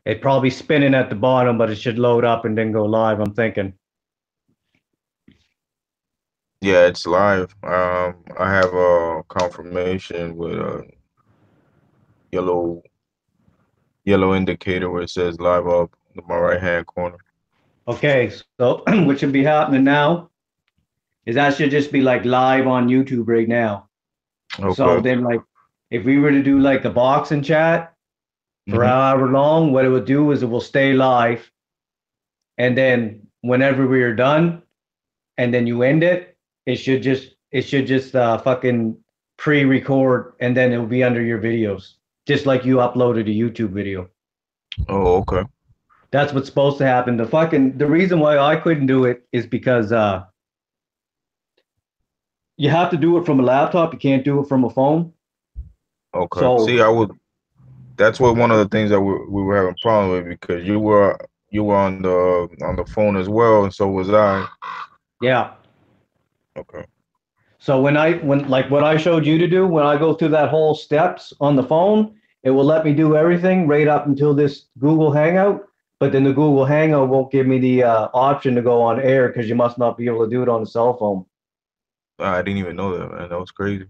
It probably spinning at the bottom, but it should load up and then go live, I'm thinking. Yeah, it's live. I have a confirmation with a yellow yellow indicator where it says live up in my right hand corner. Okay, so what should be happening now is that should just be like live on YouTube right now. So Okay. then, like, if we were to do like a boxing chat for Hmm. however long, what it would do is it will stay live, and then whenever we are done, and then you end it, it should just fucking pre-record, and then it'll be under your videos, just like you uploaded a YouTube video. Oh, okay. That's what's supposed to happen. The reason why I couldn't do it is because you have to do it from a laptop. You can't do it from a phone. Okay. So See, I would. That's what one of the things that we were having problem with because you were on the phone as well, and so was I. yeah. Okay. So when like what I showed you to do, when I go through that whole steps on the phone, it will let me do everything right up until this Google Hangout. But then the Google Hangout won't give me the option to go on air because you must not be able to do it on a cell phone. I didn't even know that, man. That was crazy.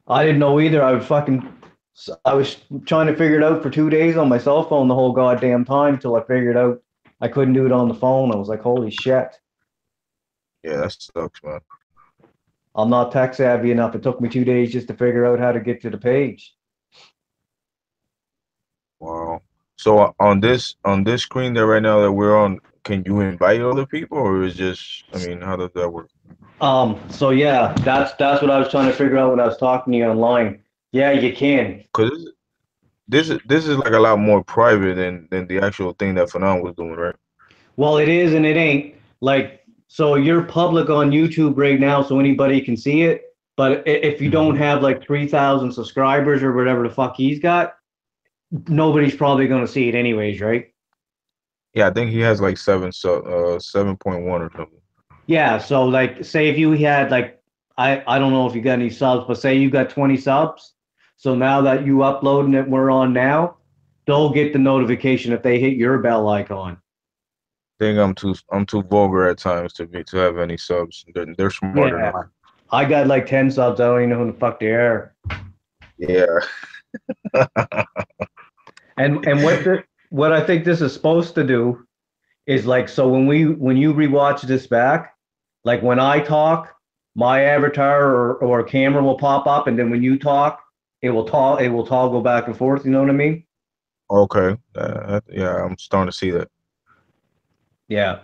I didn't know either. I was trying to figure it out for 2 days on my cell phone the whole goddamn time till I figured out I couldn't do it on the phone. I was like, holy shit. Yeah, that sucks, man. I'm not tech savvy enough. It took me 2 days just to figure out how to get to the page. Wow. So on this screen there right now that we're on, can you invite other people, or is just, I mean, how does that work? So yeah, that's what I was trying to figure out when I was talking to you online. Yeah, you can. Because this is like a lot more private than the actual thing that Fanon was doing, right? Well, it is and it ain't. Like, so you're public on YouTube right now, so anybody can see it. But if you don't Hmm. have like 3,000 subscribers or whatever the fuck he's got, nobody's probably going to see it anyways, right? Yeah, I think he has like 7.1 or something. Yeah. So like, say if you had like, I don't know if you got any subs, but say you got 20 subs. So now that you uploading it, we're on now. They'll get the notification if they hit your bell icon. Think I'm too vulgar at times to have any subs. They're smarter than Yeah. I got like 10 subs. I don't even know who the fuck they are. yeah. And what I think this is supposed to do is like, so when you rewatch this back, like when I talk, my avatar or camera will pop up, and then when you talk, it will toggle back and forth. You know what I mean? Okay. Yeah, I'm starting to see that. Yeah.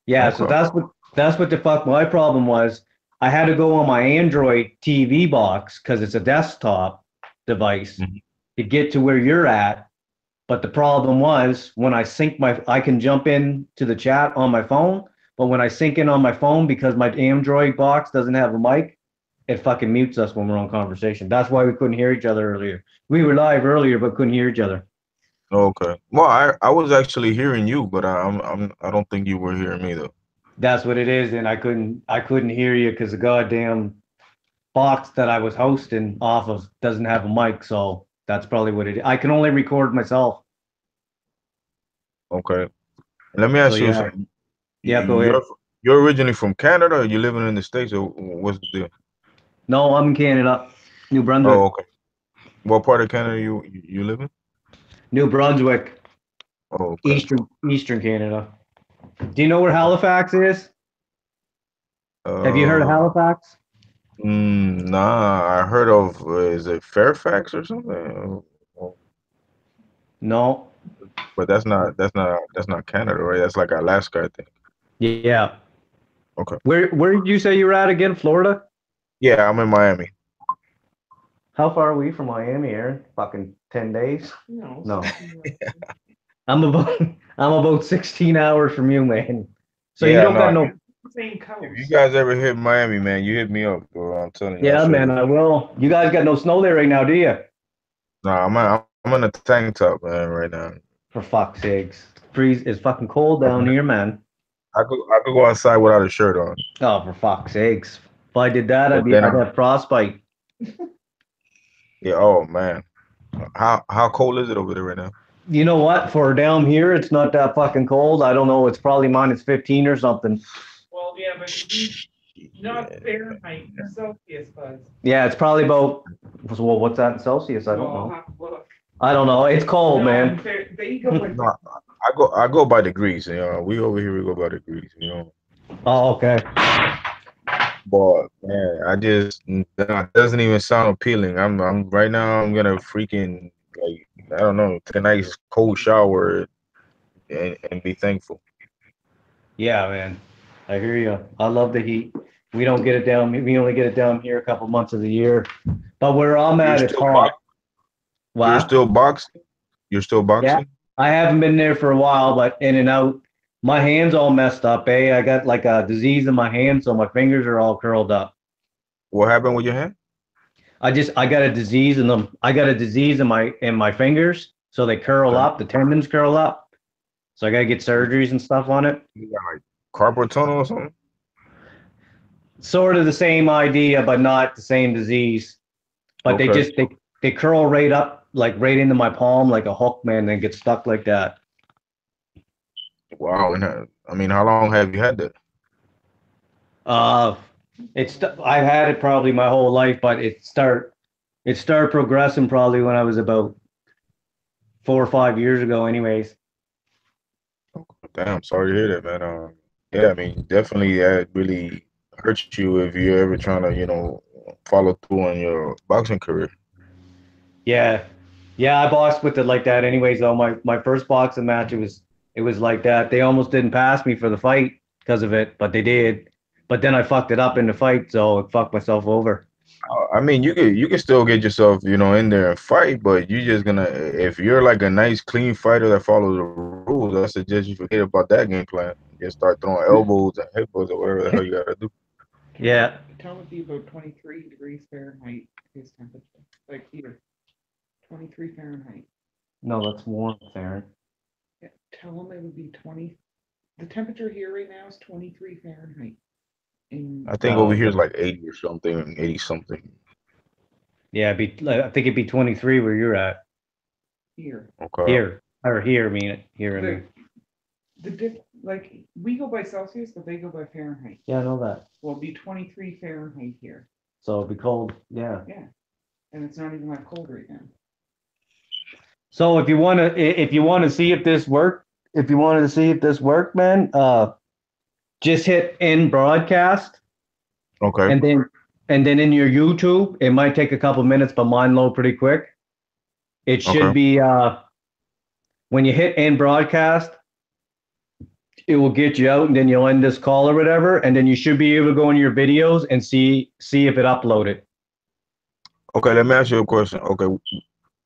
Yeah. So Okay. that's what the fuck my problem was. I had to go on my Android TV box because it's a desktop device Mhm. to get to where you're at. But the problem was when I can jump in to the chat on my phone, but when I sync in on my phone because my Android box doesn't have a mic, it fucking mutes us when we're on conversation. That's why we couldn't hear each other earlier. We were live earlier, but couldn't hear each other. Okay. Well, I was actually hearing you, but I don't think you were hearing me though. That's what it is, and I couldn't hear you because the goddamn box that I was hosting off of doesn't have a mic, so that's probably what it is. I can only record myself. Okay. Let me So ask you yeah, something. yeah, You- go ahead. You're originally from Canada, or you living in the States, or what's the deal? No, I'm in Canada, New Oh, Brunswick. okay. What part of Canada you live in? New Brunswick. Oh, okay. Eastern Canada. Do you know where Halifax is? Have you heard of Uh, Halifax? nah. I heard of is it Fairfax or something? No. But that's not Canada, right? That's like Alaska, I think. Yeah. Okay. Where did you say you were at again? Florida? Yeah, I'm in Miami. How far are we from Miami, Aaron? Fucking 10 days? No. I'm about I'm about 16 hours from you, man. So you Yeah, don't got no. no. If you guys ever hit Miami, man, you hit me up, bro. I'm telling you, I'll Yeah, show man, you. I will. You guys got no snow there right now, do you? Nah, I'm in a tank top, man, right now. For fuck's sakes. Freeze it's fucking cold down here, man. I could go outside without a shirt on. Oh, for fuck's sakes. If I did that, But then I'd I'm have frostbite. yeah, oh man. How cold is it over there right now? You know what? For down here, it's not that fucking cold. I don't know. It's probably -15 or something. Well, yeah, but not Fahrenheit, Celsius, Buzz. Yeah, it's probably about. Well, what's that in Celsius? I don't Well, I'll know. have to look. I don't know. It's cold, No, man. they go with No, I go by degrees. We over here we go by degrees. Oh, okay. But man, that doesn't even sound appealing. I'm right now. I'm gonna freaking like I don't know, take a nice cold shower and be thankful. Yeah, man. I hear you. I love the heat. We don't get it down. We only get it down here a couple months of the year. But where I'm You're at, it's still hot. box, you're Wow. still boxing. You're still Yeah. boxing. I haven't been there for a while, but in and out. My hands all messed up, eh? I got like a disease in my hand, so my fingers are all curled up. What happened with your hand? I got a disease in them. I got a disease in my fingers, so they curl Okay. up. The tendons curl up. So I got to get surgeries and stuff on it. You got like carpal tunnel or something? Sort of the same idea, but not the same disease. But they Okay. just they curl right up, like right into my palm, like a hook, man, and get stuck like that. Wow. And I mean, how long have you had that? Uh, I've had it probably my whole life, but it started progressing probably when I was about 4 or 5 years ago, anyways. Damn, sorry to hear that, man. Yeah, I mean, definitely that really hurts you if you're ever trying to, follow through on your boxing career. Yeah, yeah, I boxed with it like that, anyways. Though my first boxing match, it was like that. They almost didn't pass me for the fight because of it, but they did. But then I fucked it up in the fight, so it fucked myself over. I mean, you can still get yourself, in there and fight, but you just gonna if you're like a nice clean fighter that follows the rules, I suggest you forget about that game plan. Just start throwing elbows and headbutts or whatever the hell you gotta do. Yeah, tell it be about 23 degrees Fahrenheit his temperature. Like here, 23 Fahrenheit. no, that's warm, Aaron. Yeah, tell him it would be 20. The temperature here right now is 23 Fahrenheit. In I think over here is like 80 or something, 80 something. Yeah, I think it'd be 23 where you're at. here. Okay. Here, or here, I mean, here. I The, mean. like we go by Celsius, but they go by Fahrenheit. Yeah, I know that. Well, it'd be 23 Fahrenheit here. So it'd be cold. Yeah. Yeah, and it's not even that cold right now. So if you want to see if this worked, if you wanted to see if this worked, man, just hit in broadcast, Okay. and then in your YouTube, it might take a couple minutes, but mine load pretty quick. It should Okay. be when you hit in broadcast, it will get you out, and then you'll end this call or whatever, and then you should be able to go into your videos and see if it uploaded. Okay, let me ask you a question. Okay,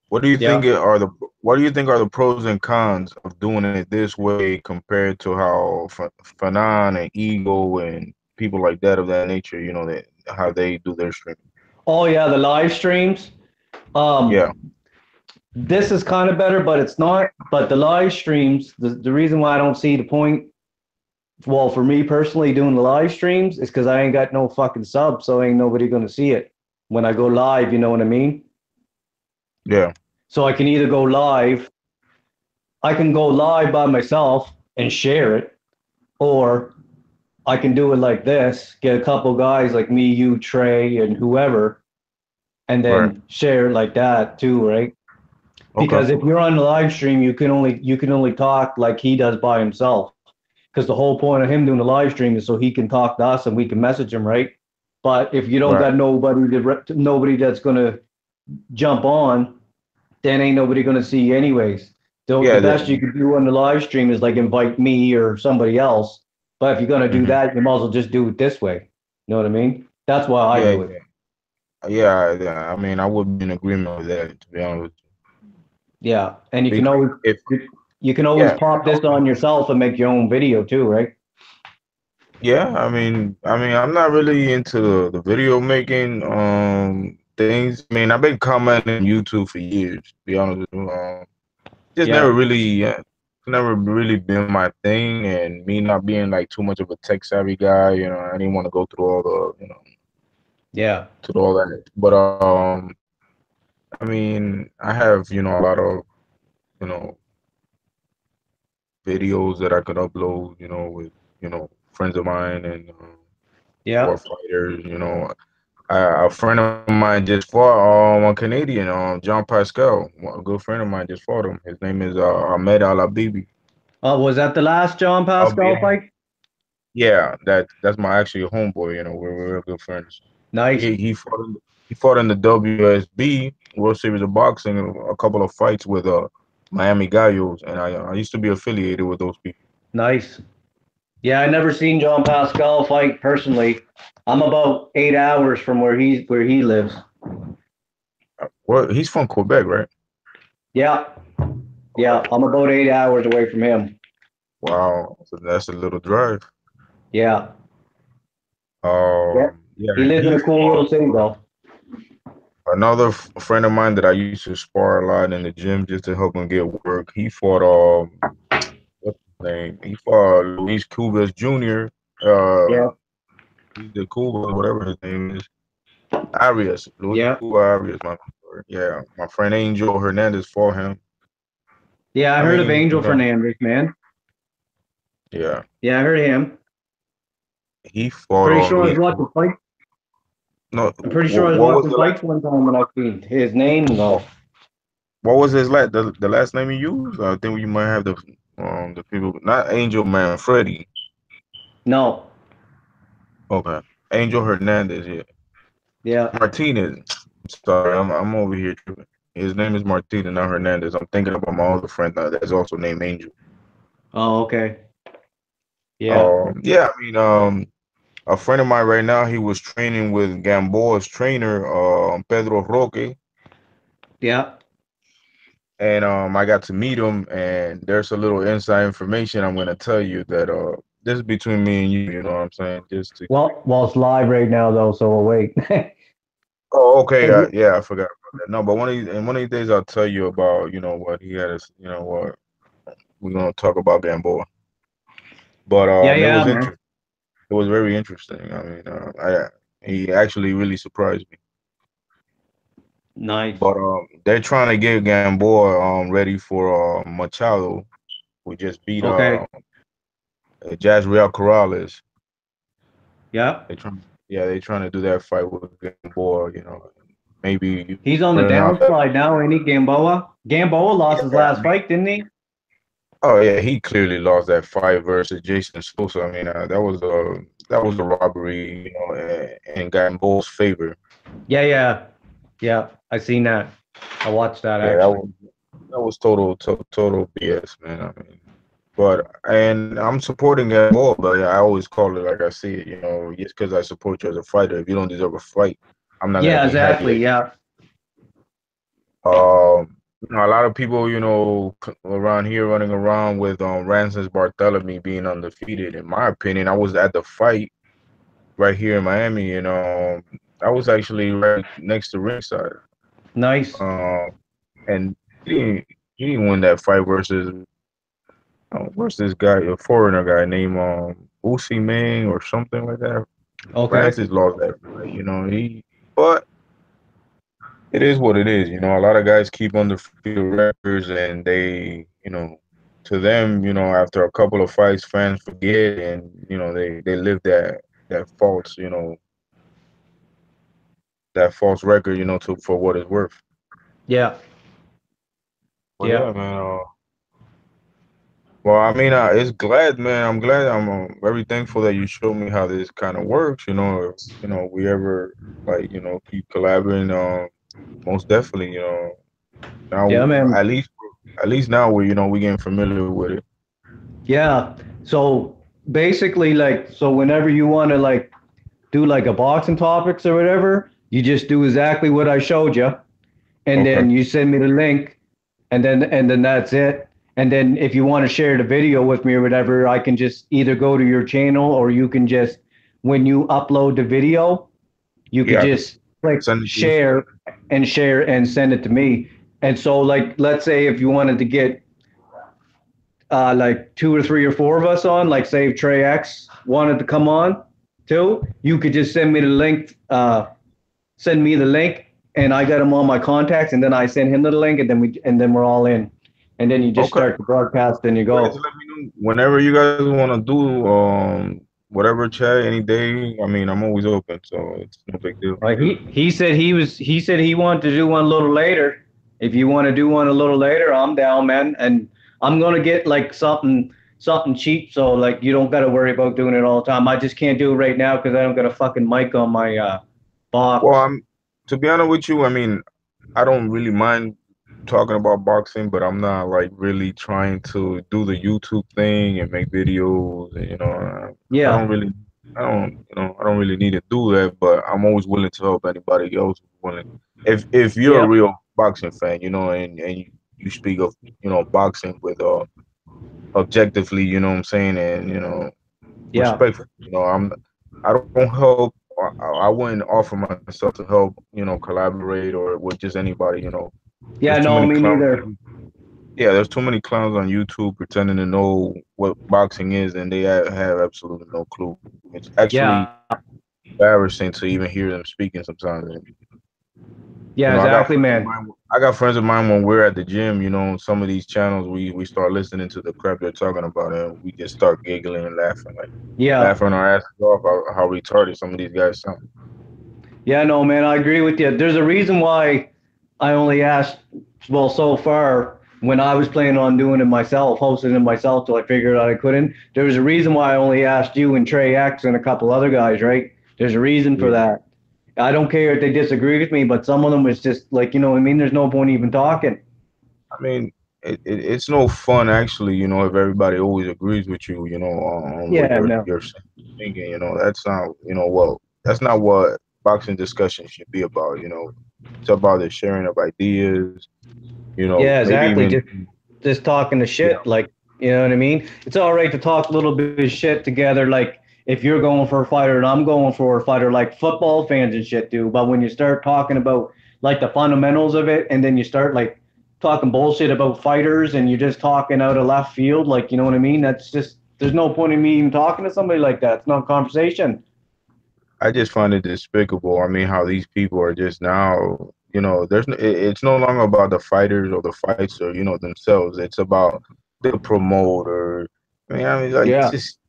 what do you think are the pros and cons of doing it this way compared to how Fanon and Eagle and people like that of that nature, that how they do their streaming? Oh yeah, the live streams. Yeah. This is kind of better, but it's not. But the live streams, the reason why I don't see the point, well, for me personally, doing the live streams is because I ain't got no fucking subs, so ain't nobody gonna see it when I go live. You know what I mean? Yeah. So I can either go live, I can go live by myself and share it, or I can do it like this, get a couple guys like me, you, Trey, and whoever, and then Right. share it like that too, right? Because Okay. if you're on the live stream, you can only talk like he does by himself. Because the whole point of him doing the live stream is so he can talk to us and we can message him, right? But if you don't Right. got nobody that's gonna jump on, then ain't nobody gonna see you anyways. Yeah. The best you can do on the live stream is like invite me or somebody else. But if you're gonna do Mhm. that, you might as well just do it this way. You know what I mean? That's why I Yeah. do it. Yeah. I mean, I would be in agreement with that, to be honest with Yeah, and you you. can always If you can always yeah, pop this on yourself and make your own video too, right? yeah. I'm not really into the video making things. I mean, I've been commenting on YouTube for years, to be honest with you. Just Yeah, never really been my thing, and me not being like too much of a tech savvy guy, I didn't want to go through all the, yeah, to all that. But I mean, I have, a lot of, videos that I could upload, with friends of mine and Yeah. or fighters. A friend of mine just fought a Canadian, John Pascal. A good friend of mine just fought him. His name is Ahmed Al Habibi. Was that the last John Pascal Yeah, fight? yeah, that's my actual homeboy. We're real good friends. Nice. He fought in the WSB World Series of Boxing, a couple of fights with Miami Gallos, and I used to be affiliated with those people. Nice. Yeah, I never seen John Pascal fight personally. I'm about 8 hours from where he lives. Well, he's from Quebec, right? Yeah. Yeah, I'm about 8 hours away from him. Wow, so that's a little drive. Yeah. Yeah. Yeah, He lives in he a cool fought little city though. another friend of mine that I used to spar a lot in the gym just to help him get work. He fought what's his name? He fought Luis Cubas Jr. Yeah. He's the Cuba, whatever his name is. Arias, Luis Yeah. Cuba Arias, yeah, my friend Angel Hernandez fought him. Yeah, I I heard of mean, Angel Fernandez, man. yeah, Yeah, I heard of him. he fought Pretty on sure I was Luis watching Cuba. fights. No, I'm pretty sure I was what was watching the last? fights one time when I seen his name though. What was his the last name he used? I think you might have the people, not Angel Manfredi. No. Okay, Angel Hernandez. Yeah, Yeah. Martinez. Sorry, I'm over here tripping. His name is Martinez, not Hernandez. I'm thinking about my other friend that's also named Angel. Oh, okay. Yeah. Yeah, I mean, a friend of mine right now, he was training with Gamboa's trainer, Pedro Roque, Yeah. and I got to meet him. And there's a little inside information I'm gonna tell you that this is between me and you. You know what I'm saying? Just to. Well, it's live right now though, so we'll wait. Oh, okay. Yeah, I forgot about that. No, but one of these days I'll tell you about what he had. What we're gonna talk about Gamboa. But Yeah, it yeah, was man. interesting. It was very interesting. I mean, he actually really surprised me. Nice. But they're trying to get Gamboa ready for Machado, who just beat Okay. Jazriel Corrales. Yeah. They're trying to do that fight with Gamboa. Maybe He's on the bring out that. downside now, ain't he, Gamboa? Gamboa lost his Yeah, I last mean, fight, didn't he? oh yeah, he clearly lost that fight versus Jason Sosa. I mean, that was a robbery, in Gamboa's favor. Yeah, yeah. Yeah. I seen that. I watched that Yeah, actually. that was total BS, man. I mean. And I'm supporting Gamboa, but I always call it like I see it. Just because I support you as a fighter, if you don't deserve a fight, I'm not gonna Yeah, be happy exactly. that. Yeah. A lot of people, around here running around with Rances Barthélemy being undefeated. In my opinion, I was at the fight right here in Miami, and I was actually right next to ringside. Nice. And he didn't win that fight what's this guy, a foreigner guy named Uzi Ming or something like that. Okay. Francis lost that fight, but it is what it is. A lot of guys keep undefeated records, and to them, after a couple of fights, fans forget, and they live that false record, for what it's worth. Yeah. But Yeah. yeah, man. Well, I mean, it's glad, man. I'm glad. I'm very thankful that you showed me how this kind of works. If, we ever keep collaborating. Most definitely. Yeah, Now man. at least now we getting familiar with it. Yeah. So basically, like, so whenever you want to like do like a boxing topics or whatever, you just do exactly what I showed you, and Okay. then you send me the link, and then that's it. And then if you want to share the video with me or whatever, I can just either go to your channel or you can just when you upload the video, you could Yeah, I can just click send it to you. share and send it to me. And so like let's say if you wanted to get like two or three or four of us on, like say if Trey X wanted to come on too, you could just send me the link, and I got him on my contacts, and then I send him the link, and then we're all in, and then you just Okay. start the broadcast, and you Go ahead, go. just let me whenever you guys want to do whatever chat any day, I mean, I'm always open, so it's no big deal. Like he said he wanted to do one a little later. If you want to do one a little later, I'm down, man. And I'm gonna get like something cheap, so like you don't got to worry about doing it all the time. I just can't do it right now because I don't got a fucking mic on my Well, box. I'm to be honest with you, I mean, I don't really mind talking about boxing, but I'm not like really trying to do the YouTube thing and make videos. And, I don't Yeah, really, I don't really need to do that. But I'm always willing to help anybody else who's willing. If you're a yeah, real boxing fan, and you speak of boxing with objectively, you know what I'm saying, and yeah, respectful. I don't help. I wouldn't offer myself to help, collaborate or with just anybody. There's yeah. too No, many me clowns. neither. Yeah, there's too many clowns on YouTube pretending to know what boxing is, and they have absolutely no clue. It's actually Yeah, embarrassing to even hear them speaking sometimes. And, yeah, I got exactly, friends of man. mine. I got friends of mine when we're at the gym. Some of these channels we start listening to the crap they're talking about, and we just start giggling and laughing, like Yeah, laughing our asses off how retarded some of these guys sound. yeah, no, man. I agree with you. There's a reason why I only asked. Well, so far, when I was planning on doing it myself, hosting it myself, till I figured out I couldn't. There was a reason why I only asked you and Trey X and a couple other guys, right? There's a reason for Yeah. that. I don't care if they disagree with me, but some of them was just like, you know what I mean? There's no point even talking. I mean, it's no fun actually, if everybody always agrees with you, on what Yeah, no. you're thinking, that's not, well, that's not what boxing discussion should be about, It's about the sharing of ideas, Yeah, maybe exactly. even, Just talking the yeah, shit, like, you know what I mean? It's all right to talk a little bit of shit together, like if you're going for a fighter and I'm going for a fighter, like football fans and shit do. But when you start talking about like the fundamentals of it, and then you start like talking bullshit about fighters, and you're just talking out of left field, like, you know what I mean? That's just there's no point in me even talking to somebody like that. It's not conversation. I just find it despicable. I mean, how these people are just now, it's no longer about the fighters or the fights or, themselves. It's about the promoter. Like, Yeah, just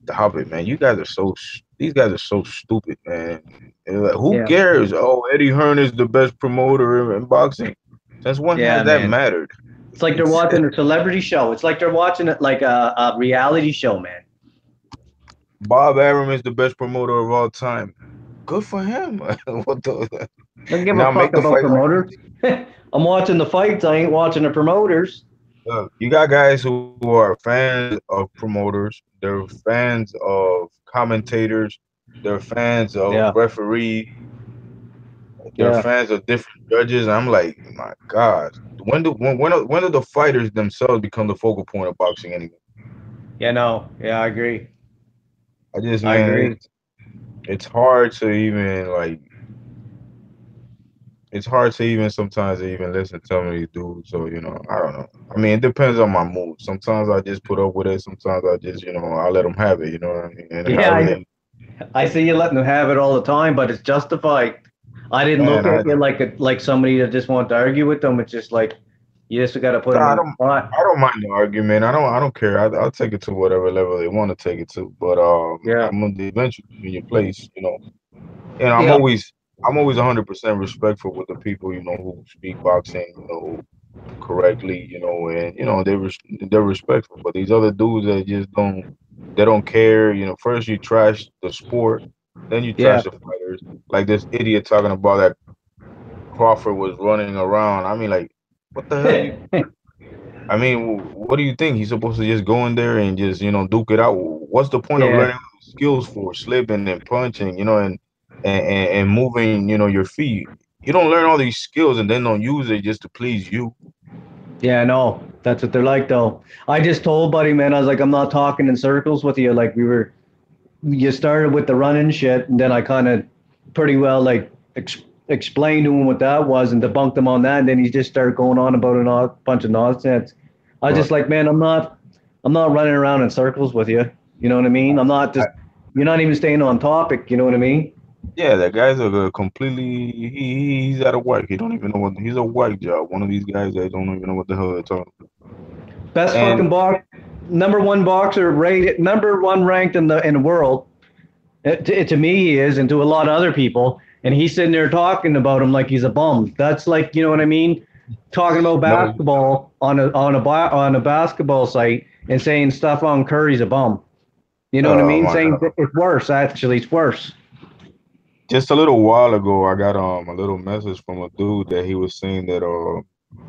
stop it, man. These guys are so stupid, man. And like, who yeah, cares? Oh, Eddie Hearn is the best promoter in boxing. Since when yeah, has that man. mattered? It's like they're It's watching a celebrity show. It's like they're watching it like a reality show, man. Bob Arum is the best promoter of all time. Good for him. What the? Don't give a Now fuck make the about fight like promoters. I'm watching the fights. I ain't watching the promoters. You got guys who are fans of promoters. They're fans of commentators. They're fans of Yeah, referees. They're yeah, fans of different judges. I'm like, my God, when do the fighters themselves become the focal point of boxing anymore? yeah. No, yeah, I agree. I just, I man, agree. it's hard to even like. It's hard to even sometimes even listen to some of these dudes. So I don't know. I mean, it depends on my mood. Sometimes I just put up with it. Sometimes I just, I let them have it. You know what I mean? And Yeah, however they, I see you letting them have it all the time, but it's justified. I didn't look man, at you like somebody that just wanted to argue with them. It's just like you just got to put them I in the don't. spot. I don't mind the argument. I don't care. I'll take it to whatever level they want to take it to. But Yeah, I'm gonna eventually be in your place. And yeah, I'm always 100% respectful with the people who speak boxing correctly. And they're respectful. But these other dudes that just don't care. First you trash the sport, then you yeah. trash the fighters. Like this idiot talking about that Crawford was running around. I mean, like, what the hell you? I mean, what do you think? He's supposed to just go in there and just, duke it out? What's the point of Yeah, learning skills for slipping and punching, and moving, your feet? You don't learn all these skills and then don't use it just to please you. yeah. No, that's what they're like, though. I just told Buddy, man, I was like, I'm not talking in circles with you. Like you started with the running shit, and then I kind of pretty well like explained to him what that was and debunked him on that. And then he just started going on about a bunch of nonsense. I was But just like, man, I'm not running around in circles with you. You know what I mean? I'm not I, just. You're not even staying on topic. You know what I mean? yeah, that guy's a completely he's out of whack. He don't even know what he's a whack job. One of these guys that don't even know what the hell they're talking about. Best And fucking box. number one boxer rated, number one ranked in the world. To me, he is, and to a lot of other people. And he's sitting there talking about him like he's a bum. That's like, you know what I mean? Talking about No, basketball on a basketball site and saying Stephon Curry's a bum. You know what I oh mean? my Saying God. it's worse. Actually, it's worse. Just a little while ago, I got a little message from a dude that he was saying that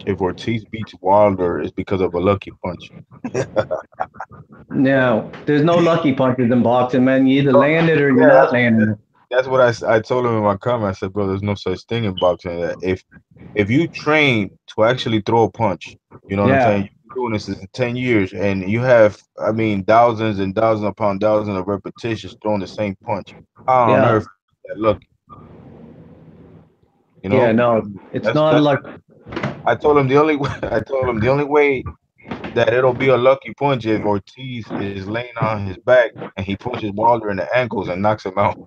if Ortiz beats Wilder, it's because of a lucky punch. No, there's no lucky punches in boxing, man. You either Oh, land it or you're yeah, not landing it. that's what I told him in my comment. I said, bro, there's no such thing in boxing. That if you train to actually throw a punch, you know what I'm saying? Yeah, You've been doing this in 10 years, and you have, I mean, thousands and thousands upon thousands of repetitions throwing the same punch. How on yeah, earth is that lucky? You yeah. know, No, it's not that's. luck. I told him the only way. I told him the only way that it'll be a lucky punch if Ortiz is laying on his back and he punches Wilder in the ankles and knocks him out.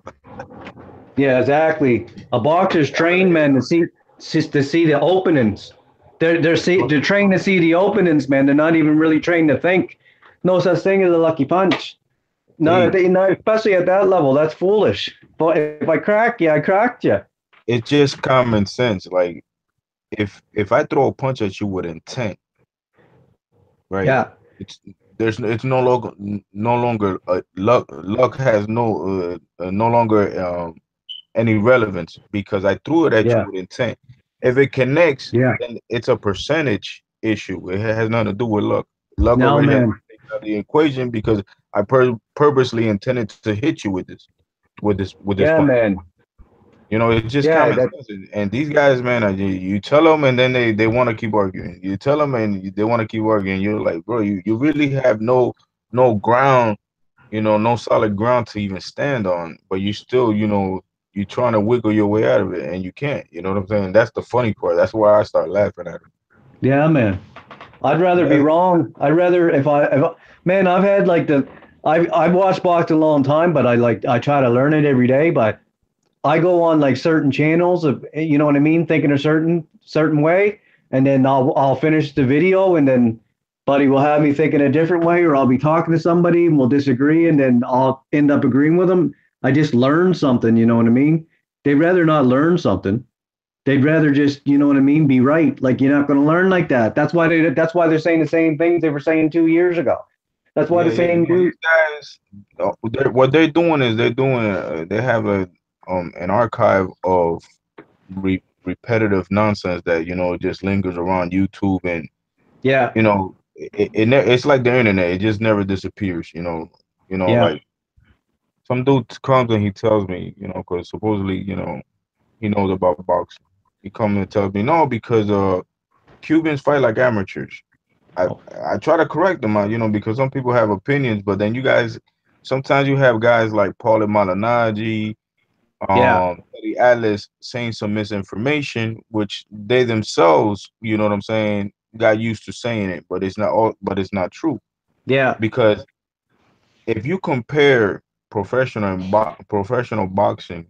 Yeah, exactly. A boxer's trained, man, to see the openings. They're trained to see the openings, man. They're not even really trained to think. No such thing as a lucky punch. See, Not especially at that level. That's foolish. But if I crack you, I cracked you. it's just common sense. Like if I throw a punch at you with intent, right? Yeah, It's it's no longer luck has no longer any relevance because I threw it at you yeah, with intent. If it connects, yeah. then it's a percentage issue. It has nothing to do with luck. Luck No, already has man. been taken out of the equation because I purposely intended to hit you with this Yeah, punch. man. It's just Yeah, common that. sense. And these guys, man, you tell them, and then they want to keep arguing. You tell them, and they want to keep arguing. You're like, bro, you really have no ground, no solid ground to even stand on. But you still, you're trying to wiggle your way out of it, and you can't. You know what I'm saying? That's the funny part. That's why I start laughing at it. Yeah, man. I'd rather be Yeah, wrong. I'd rather man, I've had like I've watched boxing a long time, but I try to learn it every day. But I go on like certain channels of, you know what I mean, thinking a certain way, and then I'll finish the video, and then buddy will have me thinking a different way, or I'll be talking to somebody and we'll disagree, and then I'll end up agreeing with them. I just learned something, you know what I mean? They'd rather not learn something. They'd rather just, you know what I mean, be right. Like you're not going to learn like that. That's why they're saying the same things they were saying 2 years ago. That's why yeah, the yeah. same dude. These guys, what they're doing is they have an archive of repetitive nonsense that just lingers around YouTube, and Yeah, it's like the internet. It just never disappears. yeah, Like some dude comes and he tells me, because supposedly, he knows about boxing. He comes and tells me, no, because Cubans fight like amateurs. I oh, I try to correct them, because some people have opinions, but then you guys, sometimes you have guys like Paulie Malignaggi, yeah, Eddie Atlas saying some misinformation, which they themselves, you know what I'm saying, got used to saying it, but it's not true. yeah, Because if you compare professional boxing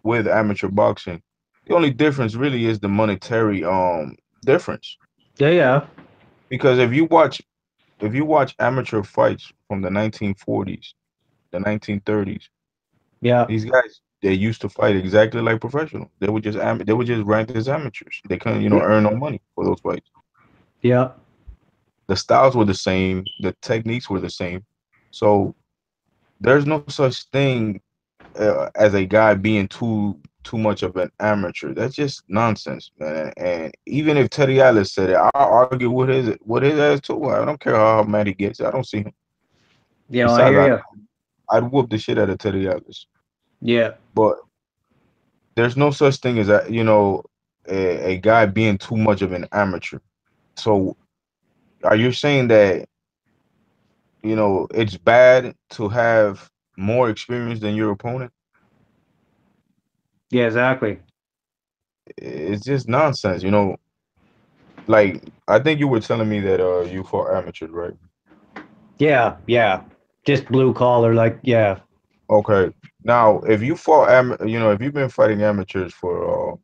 with amateur boxing, the only difference really is the monetary difference. yeah, yeah, Because if you watch amateur fights from the 1940s, the 1930s, yeah, these guys they used to fight exactly like professionals. They were just ranked as amateurs. They couldn't yeah, earn no money for those fights. yeah. The styles were the same, the techniques were the same. So there's no such thing as a guy being too much of an amateur. That's just nonsense, man. And even if Teddy Atlas said it, I'll argue with his ass too. I don't care how mad he gets. I don't see him. You know, I Besides, hear you. I'd whoop the shit out of Teddy Atlas. Yeah, But there's no such thing as a guy being too much of an amateur. So are you saying that it's bad to have more experience than your opponent? yeah, exactly. It's just nonsense. Like I think you were telling me that you fought amateurs, right? Yeah, yeah. Just blue collar, like, yeah, Okay. Now, if you if you've been fighting amateurs for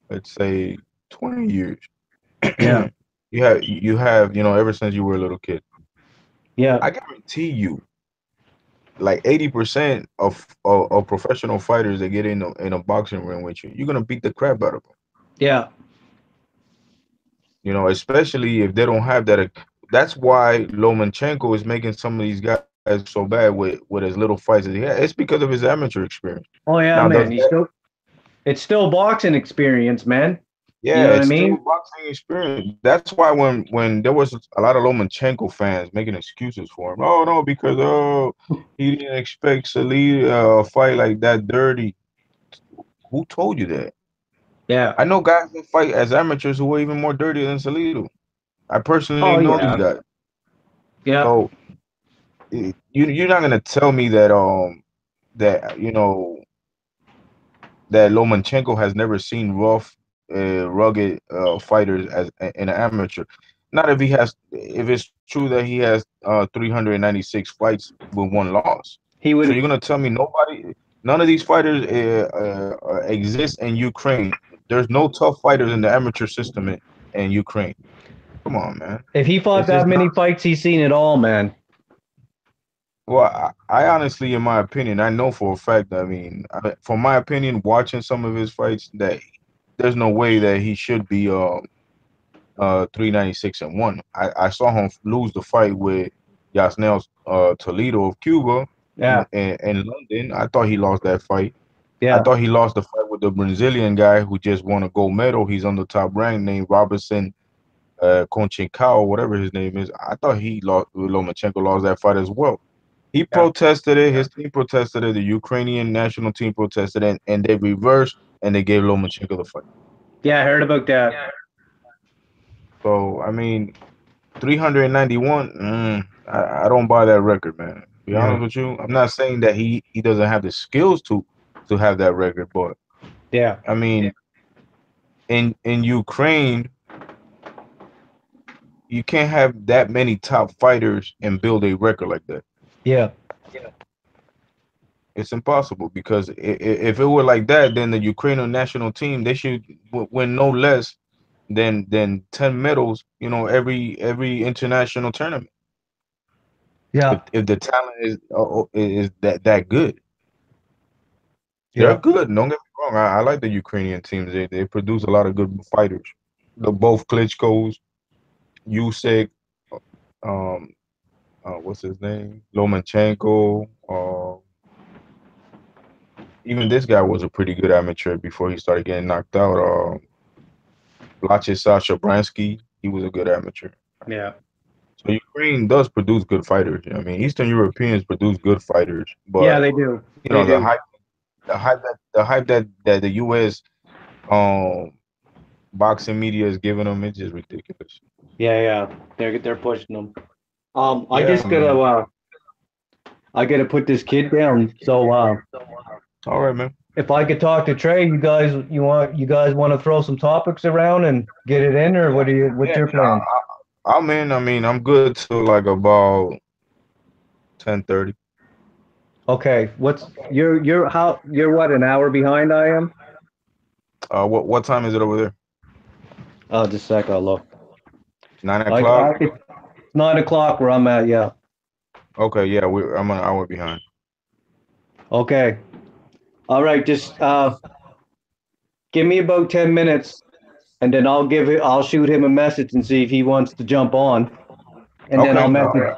let's say 20 years, yeah, you have ever since you were a little kid. Yeah. I guarantee you, like 80% of professional fighters that get in a boxing ring with you, you're gonna beat the crap out of them. Yeah. You know, especially if they don't have that. That's why Lomachenko is making some of these guys so bad with as little fights as he has. It's because of his amateur experience. Oh yeah, Now, does man. that? It's still boxing experience, man. You Yeah, know what I it's still mean? boxing experience. That's why when there was a lot of Lomachenko fans making excuses for him. Oh no, because he didn't expect Salida a fight like that dirty. Who told you that? Yeah. I know guys that fight as amateurs who are even more dirty than Salido. I personally Oh know these yeah. guys. Yeah. So you're not gonna tell me that that that Lomachenko has never seen rough, rugged fighters as in an amateur. Not if it's true that he has 396 fights with one loss. He So you're would. gonna tell me none of these fighters exist in Ukraine. There's no tough fighters in the amateur system in Ukraine. Come on, man. If he fought It's that just not. many fights, he's seen it all, man. Well, I honestly, in my opinion, I know for a fact. I mean, from my opinion, watching some of his fights, that there's no way that he should be 396-1. I saw him lose the fight with Yasnel Toledo of Cuba Yeah. in London. I thought he lost that fight. I Yeah. thought he lost the fight with the Brazilian guy who just won a gold medal. He's on the top rank, named Robertson Konchinkao, whatever his name is. I thought Lomachenko lost that fight as well. He Yeah. protested it. His team protested it. The Ukrainian national team protested it, and they reversed and they gave Lomachenko the fight. Yeah. I heard about that. So I mean, 391. I don't buy that record, man. Be Yeah. honest with you, I'm not saying that he doesn't have the skills to have that record, but Yeah. I mean, in Ukraine, you can't have that many top fighters and build a record like that. Yeah. It's impossible because if it were like that, then the Ukrainian national team they should win no less than 10 medals. You know, every international tournament. Yeah. If the talent is that good, they're Yeah. good. Don't get me wrong. I like the Ukrainian teams. They produce a lot of good fighters. The both Klitschko's, Usyk, um, what's his name, Lomachenko. Even this guy was a pretty good amateur before he started getting knocked out. Sasha Bransky, he was a good amateur. Yeah. So Ukraine does produce good fighters. I mean, Eastern Europeans produce good fighters, Yeah. but They do. you They know do. the hype that the U.S. um boxing media is giving them, it's just ridiculous. Yeah. Yeah. They're pushing them. I Yeah, just man. gotta put this kid down. So All right, man. if I could talk to Trey, you guys want to throw some topics around and get it in, or what's Yeah, your plan? I'm in. I mean, I'm good till like about 10:30. Okay, you're what, an hour behind I am? What time is it over there? Oh, just a sec, I'll look. 9 o'clock. It's 9 o'clock where I'm at, yeah. Okay, yeah, I'm an hour behind. Okay. All right, just give me about 10 minutes and then I'll shoot him a message and see if he wants to jump on. And then Okay,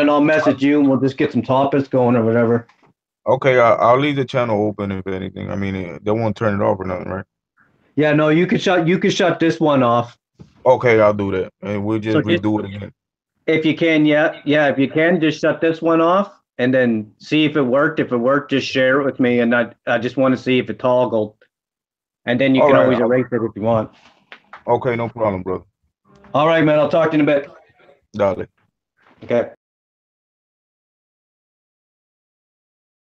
I'll message you and we'll just get some topics going or whatever. okay. I'll leave the channel open if anything. I mean, they won't turn it off or nothing, right? Yeah, no, you could shut this one off. Okay, I'll do that, and we'll just So just redo it again. if you can, yeah, if you can, just shut this one off and then see if it worked. If it worked, just share it with me, and I just want to see if it toggled, and then you All can right. always erase it if you want. Okay, no problem, brother. All right, man. I'll talk to you in a bit. Dale. Okay.